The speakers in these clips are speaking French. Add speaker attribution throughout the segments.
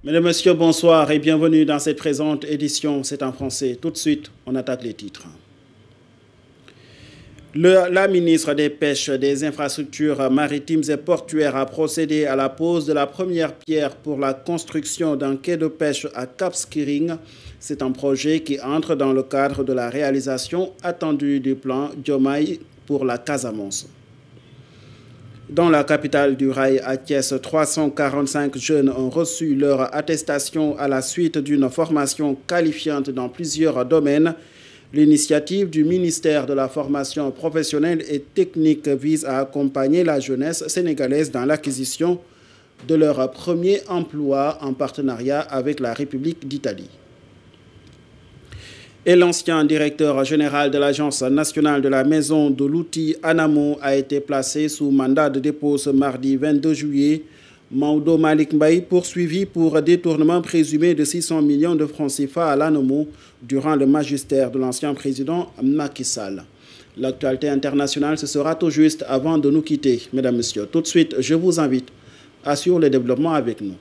Speaker 1: Mesdames, Messieurs, bonsoir et bienvenue dans cette présente édition. C'est en français. Tout de suite, on attaque les titres. La ministre des Pêches, des Infrastructures maritimes et portuaires a procédé à la pose de la première pierre pour la construction d'un quai de pêche à Cap Skirring. C'est un projet qui entre dans le cadre de la réalisation attendue du plan Diomaye pour la Casamance. Dans la capitale du rail à Thiès, 345 jeunes ont reçu leur attestation à la suite d'une formation qualifiante dans plusieurs domaines. L'initiative du ministère de la Formation professionnelle et technique vise à accompagner la jeunesse sénégalaise dans l'acquisition de leur premier emploi en partenariat avec la République d'Italie. Et l'ancien directeur général de l'Agence nationale de la maison de l'outil ANAMO a été placé sous mandat de dépôt ce mardi 22 juillet. Maodo Malick Mbaye poursuivi pour détournement présumé de 600 millions de francs CFA à l'ANAMO durant le magistère de l'ancien président Macky Sall. L'actualité internationale, ce sera tout juste avant de nous quitter. Mesdames, Messieurs, tout de suite, je vous invite à suivre le développement avec nous.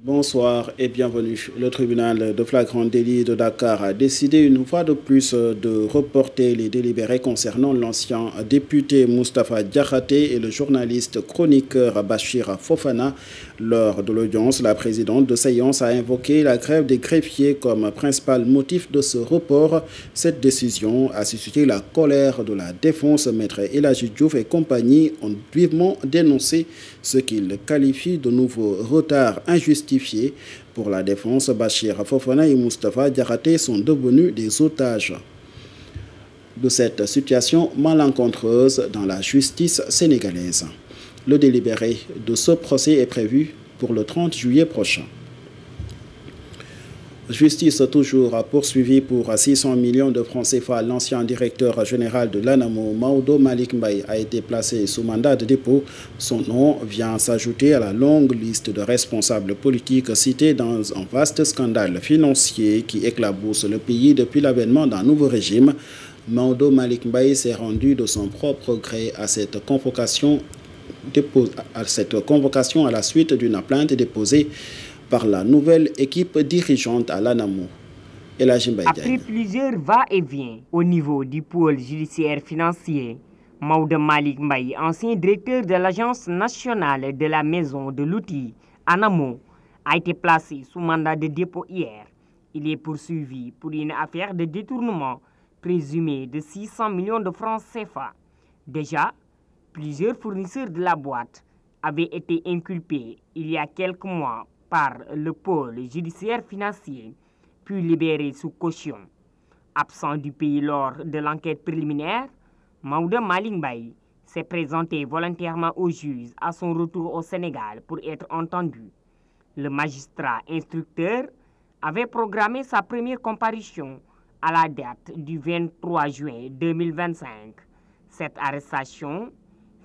Speaker 1: Bonsoir et bienvenue. Le tribunal de flagrant délit de Dakar a décidé une fois de plus de reporter les délibérés concernant l'ancien député Moustapha Diakhaté et le journaliste chroniqueur Bachir Fofana. Lors de l'audience, la présidente de séance a invoqué la grève des greffiers comme principal motif de ce report. Cette décision a suscité la colère de la défense. Maître Elhadji Diouf et compagnie ont vivement dénoncé ce qu'ils qualifient de nouveaux retards injustifiés. Pour la défense, Bachir Fofana et Moustapha Diakhaté sont devenus des otages de cette situation malencontreuse dans la justice sénégalaise. Le délibéré de ce procès est prévu pour le 30 juillet prochain. Justice toujours poursuivie pour 600 millions de francs CFA. L'ancien directeur général de l'ANAMO, Maodo Malick Mbaye, a été placé sous mandat de dépôt. Son nom vient s'ajouter à la longue liste de responsables politiques cités dans un vaste scandale financier qui éclabousse le pays depuis l'avènement d'un nouveau régime. Maodo Malick Mbaye s'est rendu de son propre gré à cette convocation à la suite d'une plainte déposée par la nouvelle équipe dirigeante à l'ANAMO.
Speaker 2: Après plusieurs va-et-vient au niveau du pôle judiciaire financier, Maodo Malick Mbaye, ancien directeur de l'Agence nationale de la maison de l'outil ANAMO, a été placé sous mandat de dépôt hier. Il est poursuivi pour une affaire de détournement présumé de 600 millions de francs CFA. Déjà, plusieurs fournisseurs de la boîte avaient été inculpés il y a quelques mois par le pôle judiciaire financier, puis libérés sous caution. Absent du pays lors de l'enquête préliminaire, Maodo Malick Mbaye s'est présenté volontairement au juge à son retour au Sénégal pour être entendu. Le magistrat instructeur avait programmé sa première comparution à la date du 23 juin 2025. Cette arrestation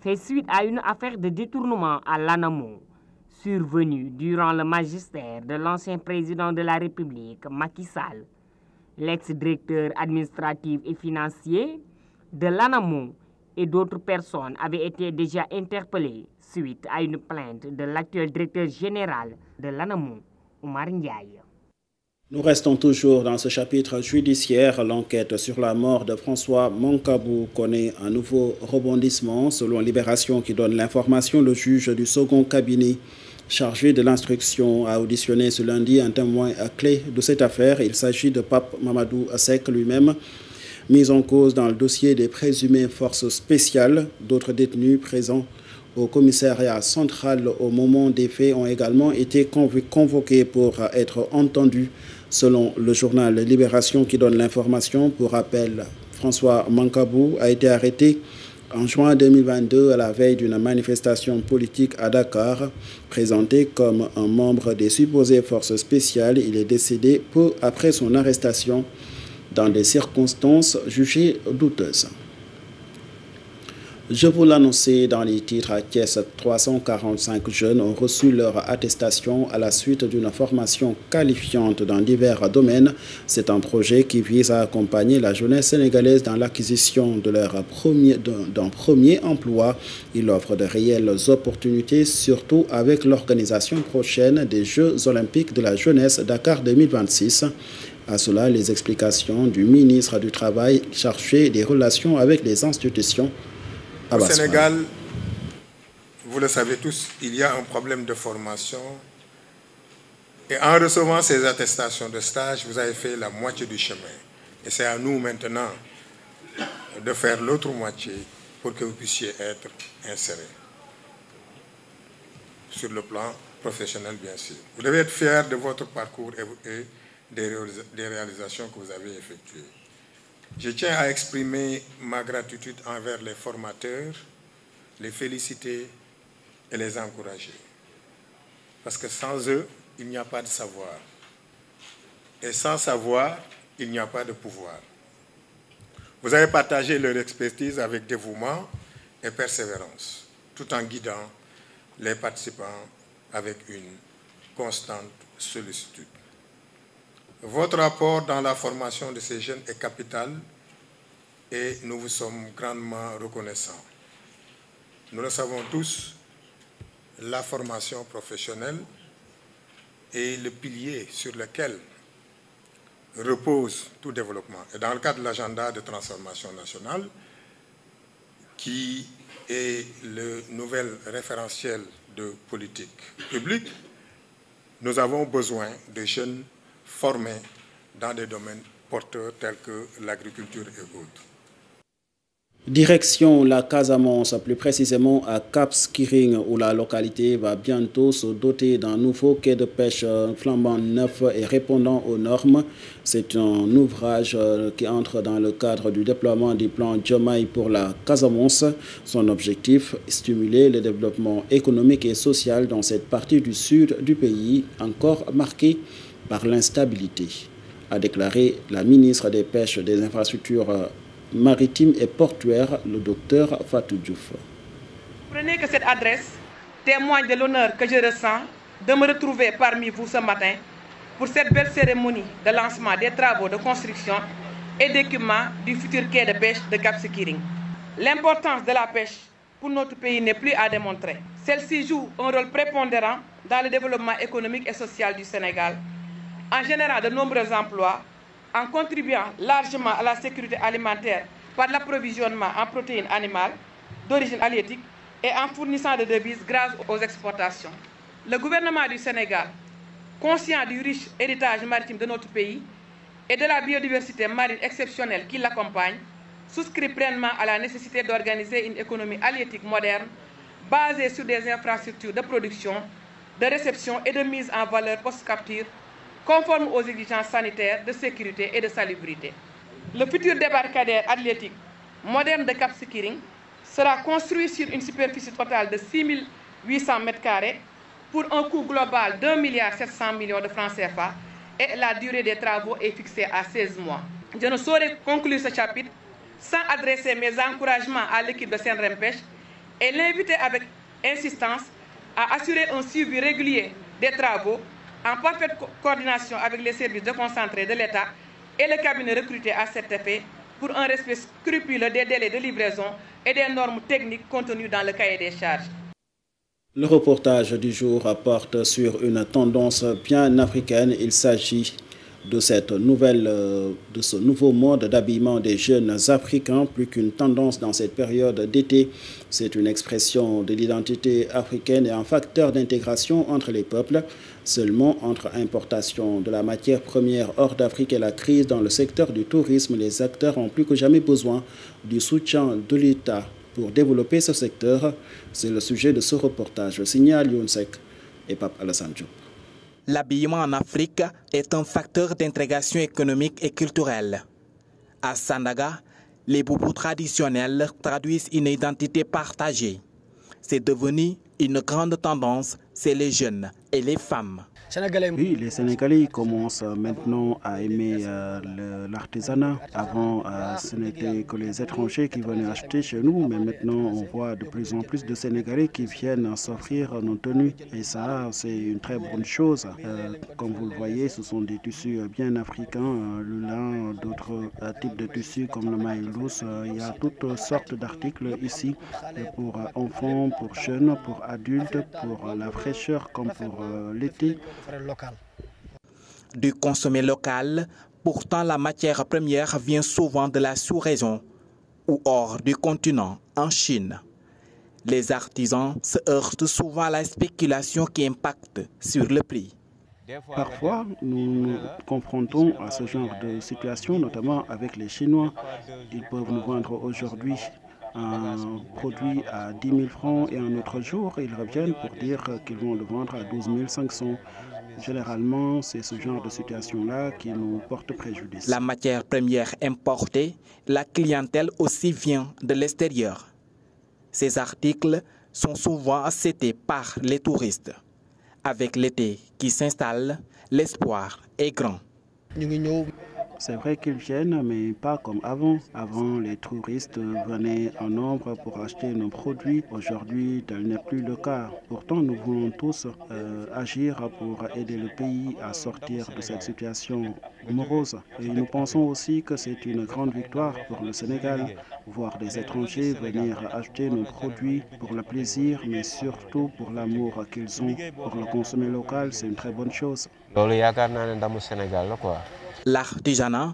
Speaker 2: fait suite à une affaire de détournement à l'ANAMO survenue durant le magistère de l'ancien président de la République, Macky Sall. L'ex-directeur administratif et financier de l'ANAMO et d'autres personnes avaient été déjà interpellés suite à une plainte de l'actuel directeur général de l'ANAMO, Oumar Ndiaye.
Speaker 1: Nous restons toujours dans ce chapitre judiciaire. L'enquête sur la mort de François Mancabou connaît un nouveau rebondissement. Selon Libération qui donne l'information, le juge du second cabinet chargé de l'instruction a auditionné ce lundi un témoin clé de cette affaire. Il s'agit de Pape Mamadou Assek lui-même, mis en cause dans le dossier des présumées forces spéciales. D'autres détenus présents au commissariat central au moment des faits ont également été convoqués pour être entendus. Selon le journal Libération qui donne l'information, pour rappel, François Mancabou a été arrêté en juin 2022 à la veille d'une manifestation politique à Dakar. Présenté comme un membre des supposées forces spéciales, il est décédé peu après son arrestation dans des circonstances jugées douteuses. Je vous l'annonçais dans les titres à Thiès, 345 jeunes ont reçu leur attestation à la suite d'une formation qualifiante dans divers domaines. C'est un projet qui vise à accompagner la jeunesse sénégalaise dans l'acquisition de d'un premier emploi. Il offre de réelles opportunités, surtout avec l'organisation prochaine des Jeux olympiques de la jeunesse Dakar 2026. À cela, les explications du ministre du Travail chargé des relations avec les institutions.
Speaker 3: Au Sénégal, vous le savez tous, il y a un problème de formation. Et en recevant ces attestations de stage, vous avez fait la moitié du chemin. Et c'est à nous maintenant de faire l'autre moitié pour que vous puissiez être insérés. Sur le plan professionnel, bien sûr. Vous devez être fiers de votre parcours et des réalisations que vous avez effectuées. Je tiens à exprimer ma gratitude envers les formateurs, les féliciter et les encourager. Parce que sans eux, il n'y a pas de savoir. Et sans savoir, il n'y a pas de pouvoir. Vous avez partagé leur expertise avec dévouement et persévérance, tout en guidant les participants avec une constante sollicitude. Votre apport dans la formation de ces jeunes est capital et nous vous sommes grandement reconnaissants. Nous le savons tous, la formation professionnelle est le pilier sur lequel repose tout développement. Et dans le cadre de l'agenda de transformation nationale, qui est le nouvel référentiel de politique publique, nous avons besoin de jeunes formés dans des domaines porteurs tels que l'agriculture et autres.
Speaker 1: Direction la Casamance, plus précisément à Cap Skirring, où la localité va bientôt se doter d'un nouveau quai de pêche flambant neuf et répondant aux normes. C'est un ouvrage qui entre dans le cadre du déploiement du plan Diomaye pour la Casamance. Son objectif, stimuler le développement économique et social dans cette partie du sud du pays, encore marquée par l'instabilité, a déclaré la ministre des Pêches, des Infrastructures maritimes et portuaires, le docteur Fatou Diouf.
Speaker 4: Prenez que cette adresse témoigne de l'honneur que je ressens de me retrouver parmi vous ce matin pour cette belle cérémonie de lancement des travaux de construction et d'équipement du futur quai de pêche de Cap Skirring. L'importance de la pêche pour notre pays n'est plus à démontrer. Celle-ci joue un rôle prépondérant dans le développement économique et social du Sénégal, en générant de nombreux emplois, en contribuant largement à la sécurité alimentaire par l'approvisionnement en protéines animales d'origine halieutique et en fournissant des devises grâce aux exportations. Le gouvernement du Sénégal, conscient du riche héritage maritime de notre pays et de la biodiversité marine exceptionnelle qui l'accompagne, souscrit pleinement à la nécessité d'organiser une économie halieutique moderne basée sur des infrastructures de production, de réception et de mise en valeur post-capture conforme aux exigences sanitaires, de sécurité et de salubrité. Le futur débarcadère halieutique moderne de Cap Skirring sera construit sur une superficie totale de 6 800 m² pour un coût global d'1,7 milliard de francs CFA et la durée des travaux est fixée à 16 mois. Je ne saurais conclure ce chapitre sans adresser mes encouragements à l'équipe de Senrem Pêche et l'inviter avec insistance à assurer un suivi régulier des travaux en parfaite coordination avec les services déconcentrés de l'État et le cabinet recruté à cet effet pour un respect scrupuleux des délais de livraison et des normes techniques contenues dans le cahier des charges.
Speaker 1: Le reportage du jour porte sur une tendance bien africaine. Il s'agit de ce nouveau mode d'habillement des jeunes africains, plus qu'une tendance dans cette période d'été. C'est une expression de l'identité africaine et un facteur d'intégration entre les peuples. Seulement, entre importation de la matière première hors d'Afrique et la crise dans le secteur du tourisme, les acteurs ont plus que jamais besoin du soutien de l'État pour développer ce secteur. C'est le sujet de ce reportage signé à Lyonsek et Pape Alassane Diop.
Speaker 5: L'habillement en Afrique est un facteur d'intégration économique et culturelle. À Sandaga, les boubous traditionnels traduisent une identité partagée. C'est devenu une grande tendance, c'est les jeunes et les femmes.
Speaker 1: Oui, les Sénégalais commencent maintenant à aimer l'artisanat. Avant, ce n'était que les étrangers qui venaient acheter chez nous, mais maintenant, on voit de plus en plus de Sénégalais qui viennent s'offrir nos tenues. Et ça, c'est une très bonne chose. Comme vous le voyez, ce sont des tissus bien africains, le lin, d'autres types de tissus comme le maïlous. Il y a toutes sortes d'articles ici pour enfants, pour jeunes, pour adultes, pour la fraîcheur comme pour l'été.
Speaker 5: Du consommé local, pourtant la matière première vient souvent de la sous-région ou hors du continent, en Chine. Les artisans se heurtent souvent à la spéculation qui impacte sur le prix.
Speaker 1: Parfois, nous nous confrontons à ce genre de situation, notamment avec les Chinois. Ils peuvent nous vendre aujourd'hui un produit à 10 000 francs et un autre jour, ils reviennent pour dire qu'ils vont le vendre à 12 500. Généralement, c'est ce genre de situation-là qui nous porte préjudice.
Speaker 5: La matière première importée, la clientèle aussi vient de l'extérieur. Ces articles sont souvent acceptés par les touristes. Avec l'été qui s'installe, l'espoir est grand.
Speaker 1: C'est vrai qu'ils viennent, mais pas comme avant. Avant, les touristes venaient en nombre pour acheter nos produits. Aujourd'hui, tel n'est plus le cas. Pourtant, nous voulons tous agir pour aider le pays à sortir de cette situation morose. Et nous pensons aussi que c'est une grande victoire pour le Sénégal. Voir des étrangers venir acheter nos produits pour le plaisir, mais surtout pour l'amour qu'ils ont pour le consommer local, c'est une très bonne chose.
Speaker 5: L'artisanat,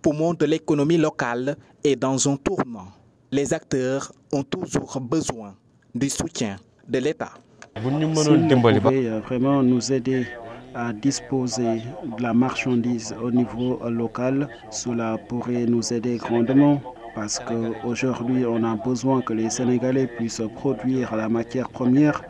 Speaker 5: poumon de l'économie locale, est dans un tournant. Les acteurs ont toujours besoin du soutien de l'État.
Speaker 1: Si vous pouvez vraiment nous aider à disposer de la marchandise au niveau local, cela pourrait nous aider grandement. Parce qu'aujourd'hui, on a besoin que les Sénégalais puissent produire la matière première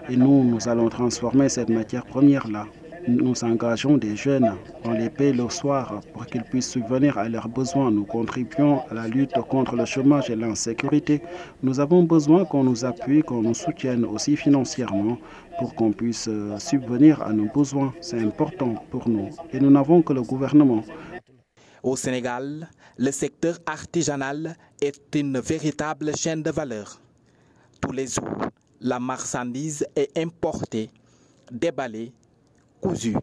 Speaker 1: et nous allons transformer cette matière première-là. Nous engageons des jeunes, on les paie le soir pour qu'ils puissent subvenir à leurs besoins. Nous contribuons à la lutte contre le chômage et l'insécurité. Nous avons besoin qu'on nous appuie, qu'on nous soutienne aussi financièrement pour qu'on puisse subvenir à nos besoins. C'est important pour nous et nous n'avons que le gouvernement.
Speaker 5: Au Sénégal, le secteur artisanal est une véritable chaîne de valeur. Tous les jours, la marchandise est importée, déballée, cousue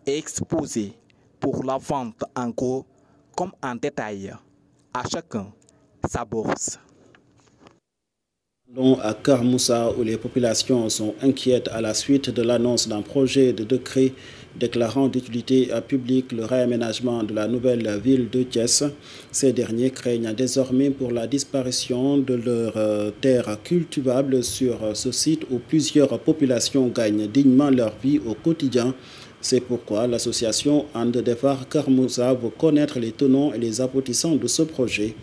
Speaker 5: et exposée pour la vente en gros comme en détail. À chacun sa bourse.
Speaker 1: À Kër Moussa, où les populations sont inquiètes à la suite de l'annonce d'un projet de décret déclarant d'utilité publique le réaménagement de la nouvelle ville de Thiès. Ces derniers craignent désormais pour la disparition de leurs terres cultivables sur ce site où plusieurs populations gagnent dignement leur vie au quotidien. C'est pourquoi l'association And Defar Kër Moussa veut connaître les tenants et les aboutissants de ce projet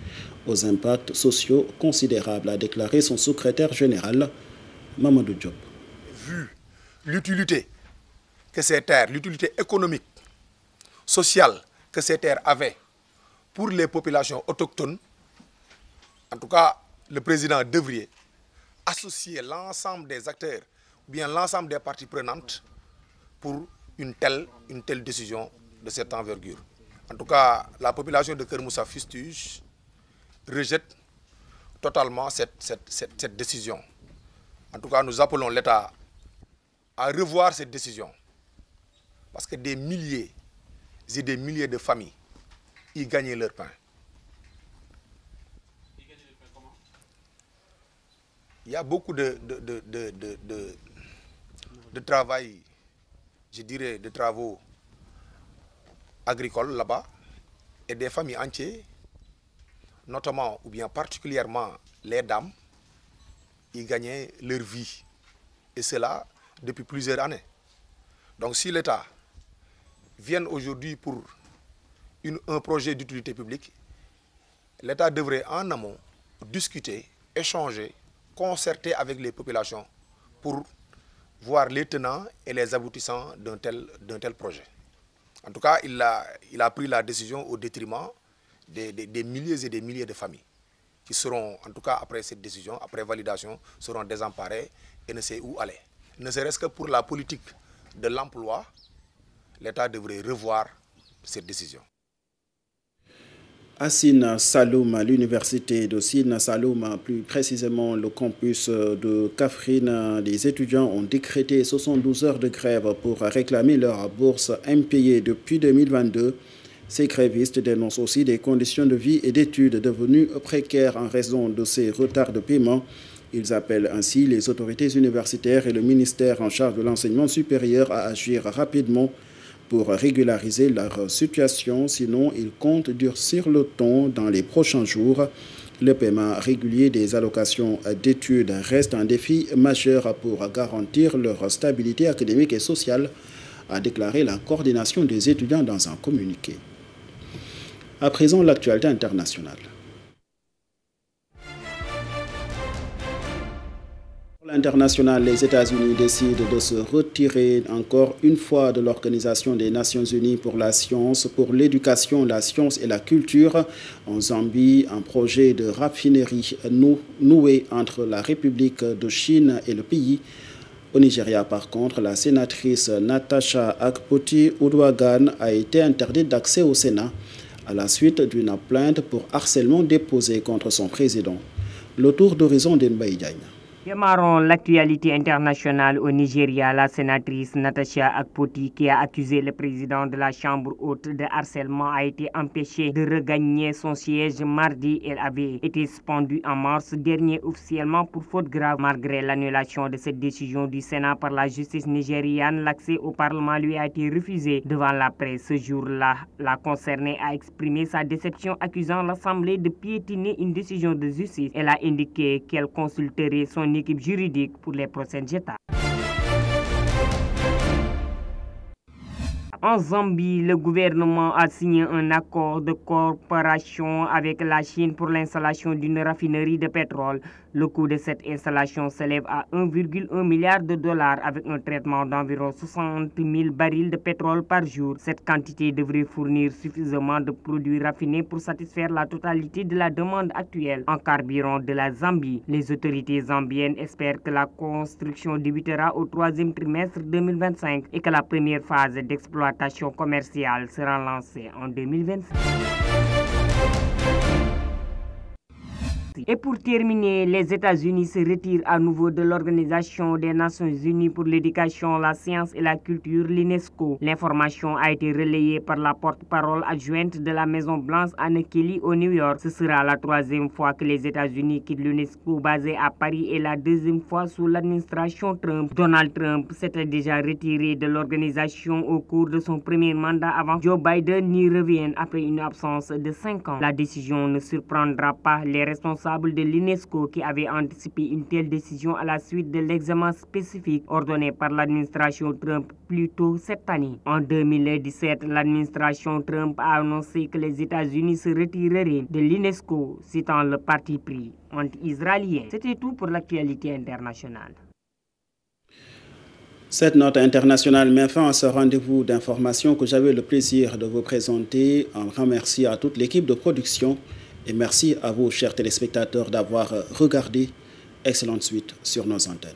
Speaker 1: aux impacts sociaux considérables, a déclaré son secrétaire général, Mamadou Diop.
Speaker 6: Vu l'utilité que ces terres, l'utilité économique, sociale que ces terres avaient pour les populations autochtones, en tout cas, le président devrait associer l'ensemble des acteurs, ou bien l'ensemble des parties prenantes pour une telle décision de cette envergure. En tout cas, la population de Kër Moussa fustige, rejette totalement cette décision. En tout cas, nous appelons l'État à revoir cette décision. Parce que des milliers et des milliers de familles y gagnaient leur pain. Il y a beaucoup de travail, je dirais, de travaux agricoles là-bas, et des familles entières, notamment ou bien particulièrement les dames, y gagnaient leur vie. Et cela depuis plusieurs années. Donc si l'État vient aujourd'hui pour un projet d'utilité publique, l'État devrait en amont discuter, échanger, concerter avec les populations pour voir les tenants et les aboutissants d'un tel projet. En tout cas, il a pris la décision au détriment des milliers et des milliers de familles qui seront, en tout cas après cette décision, après validation, seront désemparées et ne savent où aller. Ne serait-ce que pour la politique de l'emploi, l'État devrait revoir cette décision.
Speaker 1: À Sine Saloum, à l'université de Sine Saloum, plus précisément le campus de Kaffrine, les étudiants ont décrété 72 heures de grève pour réclamer leur bourse impayée depuis 2022. Ces grévistes dénoncent aussi des conditions de vie et d'études devenues précaires en raison de ces retards de paiement. Ils appellent ainsi les autorités universitaires et le ministère en charge de l'enseignement supérieur à agir rapidement pour régulariser leur situation, sinon ils comptent durcir le ton dans les prochains jours. Le paiement régulier des allocations d'études reste un défi majeur pour garantir leur stabilité académique et sociale, a déclaré la coordination des étudiants dans un communiqué. À présent, l'actualité internationale. International, les États-Unis décident de se retirer encore une fois de l'Organisation des Nations Unies pour la science, pour l'éducation, la science et la culture. En Zambie, un projet de raffinerie noué entre la République de Chine et le pays. Au Nigeria, par contre, la sénatrice Natasha Akpoti-Uduaghan a été interdite d'accès au Sénat à la suite d'une plainte pour harcèlement déposée contre son président. Le tour d'horizon d'Enbaï Diagne.
Speaker 2: Démarrons l'actualité internationale au Nigeria. La sénatrice Natasha Akpoti, qui a accusé le président de la Chambre haute de harcèlement, a été empêchée de regagner son siège mardi. Elle avait été suspendue en mars dernier officiellement pour faute grave. Malgré l'annulation de cette décision du Sénat par la justice nigériane, l'accès au Parlement lui a été refusé. Devant la presse ce jour-là, la concernée a exprimé sa déception, accusant l'Assemblée de piétiner une décision de justice. Elle a indiqué qu'elle consulterait son équipe juridique pour les prochaines étapes. En Zambie, le gouvernement a signé un accord de coopération avec la Chine pour l'installation d'une raffinerie de pétrole. Le coût de cette installation s'élève à 1,1 milliard de dollars avec un traitement d'environ 60 000 barils de pétrole par jour. Cette quantité devrait fournir suffisamment de produits raffinés pour satisfaire la totalité de la demande actuelle en carburant de la Zambie. Les autorités zambiennes espèrent que la construction débutera au troisième trimestre 2025 et que la première phase d'exploitation commerciale sera lancée en 2025. Et pour terminer, les États-Unis se retirent à nouveau de l'Organisation des Nations Unies pour l'éducation, la science et la culture, l'UNESCO. L'information a été relayée par la porte-parole adjointe de la Maison-Blanche, Anne Kelly, au New York. Ce sera la troisième fois que les États-Unis quittent l'UNESCO basée à Paris et la deuxième fois sous l'administration Trump. Donald Trump s'était déjà retiré de l'organisation au cours de son premier mandat avant Joe Biden n'y revienne après une absence de 5 ans. La décision ne surprendra pas les responsables de l'UNESCO qui avait anticipé une telle décision à la suite de l'examen spécifique ordonné par l'administration Trump plus tôt cette année. En 2017, l'administration Trump a annoncé que les États-Unis se retireraient de l'UNESCO, citant le parti pris anti-israélien. C'était tout pour l'actualité internationale.
Speaker 1: Cette note internationale met fin à ce rendez-vous d'information que j'avais le plaisir de vous présenter. Un grand merci à toute l'équipe de production. Et merci à vous, chers téléspectateurs, d'avoir regardé. Excellente suite sur nos antennes.